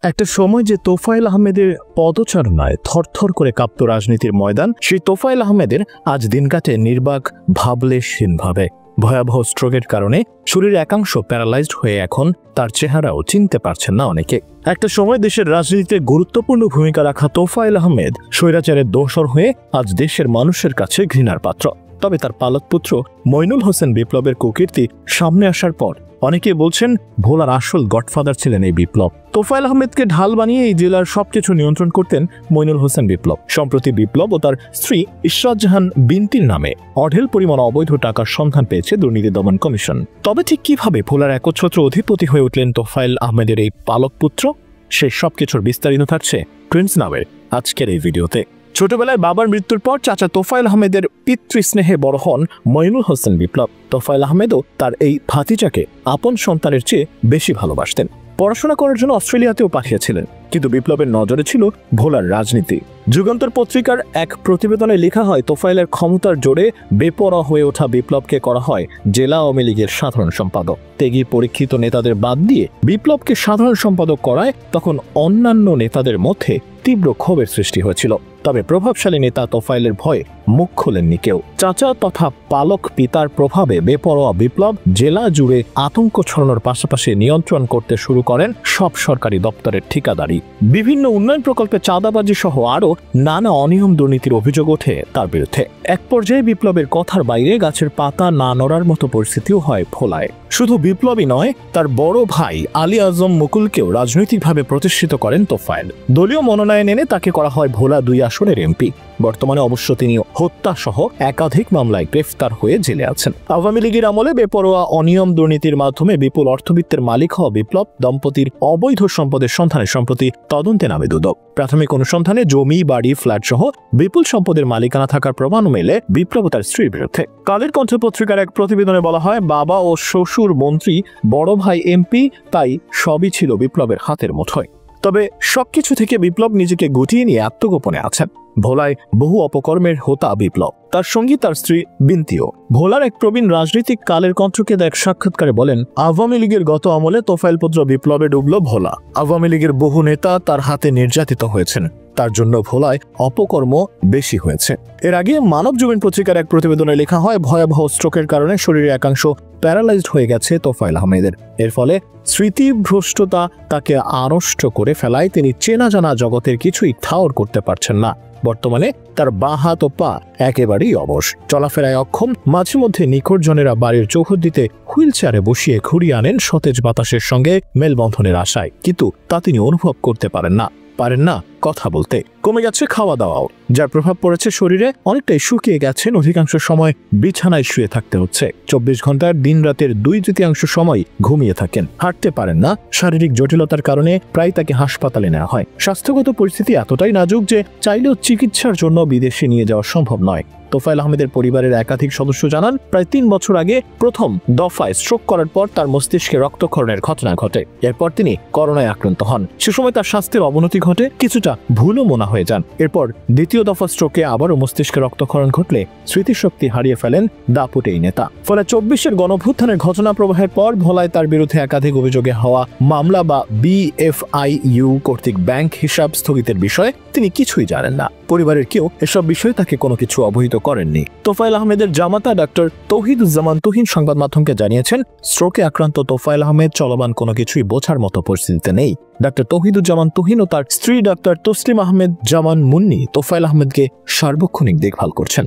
একটা সময় যে তোফায়েল আহমেদের পদচারণায় থরথর করে কাঁপত রাজনীতির ময়দান, সেই তোফায়েল আহমেদের আজ দিন কাটে নির্বাক ভাবলেশহীনভাবে। ভয়াবহ স্ট্রোকের কারণে শরীরের একাংশ প্যারালাইজড হয়ে এখন তার চেহারাও চিনতে পারছেন না অনেকে। একটা সময় দেশের রাজনীতিতে গুরুত্বপূর্ণ ভূমিকা রাখা তোফায়েল আহমেদ স্বৈরাচারের দোসর হয়ে আজ দেশের মানুষের কাছে ঘৃণার পাত্র। তবে তার পালক পুত্র মইনুল হোসেন বিপ্লবের কুকীর্তি সামনে আসার পর অনেকে বলছেন ভোলার আসল গডফাদার ছিলেন এই বিপ্লব। তোফায়েল আহমেদকে ঢাল বানিয়ে এই জেলার সবকিছু নিয়ন্ত্রণ করতেন মইনুল হোসেন বিপ্লব। সম্প্রতি বিপ্লব ও তার স্ত্রী ইশরাত জাহান বিনতির নামে অঢেল পরিমাণ অবৈধ টাকার সন্ধান পেয়েছে দুর্নীতি দমন কমিশন। তবে ঠিক কিভাবে ভোলার একচ্ছত্র অধিপতি হয়ে উঠলেন তোফায়েল আহমেদের এই পালক পুত্র, সেই সবকিছুর বিস্তারিত থাকছে প্রিন্স নামের আজকের এই ভিডিওতে। ছোটবেলায় বাবার মৃত্যুর পর চাচা তোফায়েল আহমেদের পিতৃস্নেহে বড় হন মইনুল হোসেন বিপ্লব। তোফায়েল আহমেদও তার এই ভাতিজাকে আপন সন্তানের চেয়ে বেশি ভালোবাসতেন। পড়াশোনা করার জন্য অস্ট্রেলিয়াতেও পাঠিয়েছিলেন, কিন্তু বিপ্লবের নজরে ছিল ভোলার রাজনীতি। যুগান্তর পত্রিকার এক প্রতিবেদনে লেখা হয়, তোফায়েলের ক্ষমতার জোরে বেপরোয়া হয়ে ওঠা বিপ্লবকে করা হয় জেলা আওয়ামী লীগের সাধারণ সম্পাদক। ত্যাগী পরীক্ষিত নেতাদের বাদ দিয়ে বিপ্লবকে সাধারণ সম্পাদক করায় তখন অন্যান্য নেতাদের মধ্যে তীব্র ক্ষোভের সৃষ্টি হয়েছিল। তবে প্রভাবশালী নেতা তোফায়েলের ভয়ে মুখ খোলেননি কেউ। চাচা তথা পালক পিতার প্রভাবে বেপরোয়া বিপ্লব জেলা জুড়ে আতঙ্ক ছড়ানোর পাশাপাশি নিয়ন্ত্রণ করতে শুরু করেন সব সরকারি দপ্তরের ঠিকাদারি। বিভিন্ন উন্নয়ন প্রকল্পে চাঁদাবাজি সহ আরও নানা অনিয়ম দুর্নীতির অভিযোগ ওঠে তার বিরুদ্ধে। এক পর্যায়ে বিপ্লবের কথার বাইরে গাছের পাতা না নড়ার মতো পরিস্থিতিও হয় ভোলায়। শুধু বিপ্লবই নয়, তার বড় ভাই আলী আজম মুকুলকেও রাজনৈতিকভাবে প্রতিষ্ঠিত করেন তোফায়েল। দলীয় মনোনয়ন এনে তাকে করা হয় ভোলা 2 আসনের এমপি। বর্তমানে অবশ্য তিনি হত্যা সহ একাধিক মামলায় গ্রেফতার হয়ে জেলে আছেন। আওয়ামী লীগের আমলে বেপরোয়া অনিয়ম দুর্নীতির মাধ্যমে বিপুল অর্থবিত্তের মালিক হওয়া বিপ্লব দম্পতির অবৈধ সম্পদের সন্ধানে সম্প্রতি তদন্তে নামে দুদক। প্রাথমিক অনুসন্ধানে জমি, বাড়ি, ফ্ল্যাট সহ বিপুল সম্পদের মালিকানা থাকার প্রমাণ মেলে বিপ্লব ও তার স্ত্রীর বিরুদ্ধে। কালের কণ্ঠ পত্রিকার এক প্রতিবেদনে বলা হয়, বাবা ও শ্বশুর মন্ত্রী, বড় ভাই এমপি, তাই সবই ছিল বিপ্লবের হাতের মুঠোয়। তবে সবকিছু থেকে বিপ্লব নিজেকে গুটিয়ে নিয়ে আত্মগোপনে আছেন। ভোলায় বহু অপকর্মের হোতা বিপ্লব, তার সঙ্গী তার স্ত্রী বিনতিও। ভোলার এক প্রবীণ রাজনীতিক কালের কণ্ঠকে এক সাক্ষাৎকারে বলেন, আওয়ামী লীগের গত আমলে তোফায়েল পুত্র বিপ্লবে ডুবল ভোলা। আওয়ামী লীগের বহু নেতা তার হাতে নির্যাতিত হয়েছেন, তার জন্য ভোলায় অপকর্ম বেশি হয়েছে। এর আগে মানব জীবন পত্রিকার এক প্রতিবেদনে লেখা হয়, ভয়াবহ স্ট্রোকের কারণে শরীরের একাংশ প্যারালাইজড হয়ে গেছে তোফায়েল আহমেদের। এর ফলে স্মৃতিভ্রষ্টতা তাকে আড়ষ্ট করে ফেলায় তিনি চেনা জানা জগতের কিছুই ঠাওর করতে পারছেন না। বর্তমানে তার বাঁ হাত ও পা একেবারেই অবশ, চলাফেরায় অক্ষম। মাঝে মধ্যে নিখোঁজজনেরা বাড়ির চৌহদ্দিতে হুইল চেয়ারে বসিয়ে ঘুরিয়ে আনেন সতেজ বাতাসের সঙ্গে মেলবন্ধনের আশায়, কিন্তু তা তিনি অনুভব করতে পারেন না কথা বলতে। কমে গেছে খাওয়া দাওয়াও, যার প্রভাব পড়েছে শরীরে। অনেকটাই শুকিয়ে গেছেন, অধিকাংশ সময় বিছানায় শুয়ে থাকতে হচ্ছে। 24 ঘন্টার দিন রাতের 2/3 সময় ঘুমিয়ে থাকেন, হাঁটতে পারেন না। শারীরিক জটিলতার কারণে প্রায় তাকে হাসপাতালে নেওয়া হয়। স্বাস্থ্যগত পরিস্থিতি এতটাই নাজুক যে চাইলেও চিকিৎসার জন্য বিদেশে নিয়ে যাওয়া সম্ভব নয়। তোফায়েল আহমেদের পরিবারের একাধিক সদস্য জানান, প্রায় 3 বছর আগে প্রথম দফায় স্ট্রোক করার পর তার মস্তিষ্কে রক্তক্ষরণের ঘটনা ঘটে। এরপর তিনি করোনায় আক্রান্ত হন। সে সময় তার স্বাস্থ্যের অবনতি ঘটে, কিছুটা ভুলও মনা হয়ে যান। এরপর দ্বিতীয় দফা স্ট্রোকে আবারও মস্তিষ্কে রক্তক্ষরণ ঘটলে স্মৃতিশক্তি হারিয়ে ফেলেন দাপুটে এই নেতা। ফলে 24-এর গণঅভ্যুত্থানের ঘটনা প্রবাহের পর ভোলায় তার বিরুদ্ধে একাধিক অভিযোগে হওয়া মামলা বা BFIU কর্তৃক ব্যাংক হিসাব স্থগিতের বিষয়ে তিনি কিছুই জানেন না। পরিবারের কেউ এসব বিষয়ে তাকে কোনো কিছু অবহিত করেননি। তোফায়েল আহমেদের জামাতা ডাক্তার তৌহিদুজ্জামান তুহিন সংবাদ মাধ্যমকে জানিয়েছেন, স্ট্রোকে আক্রান্ত তোফায়েল আহমেদ চলমান কোনো কিছুই বোঝার মতো পরিস্থিতিতে নেই। ডাক্তার তৌহিদুজ্জামান তুহিন ও তার স্ত্রী ডাক্তার তসলিম আহমেদ জামান মুন্নি তোফায়েল আহমেদকে সার্বক্ষণিক দেখভাল করছেন।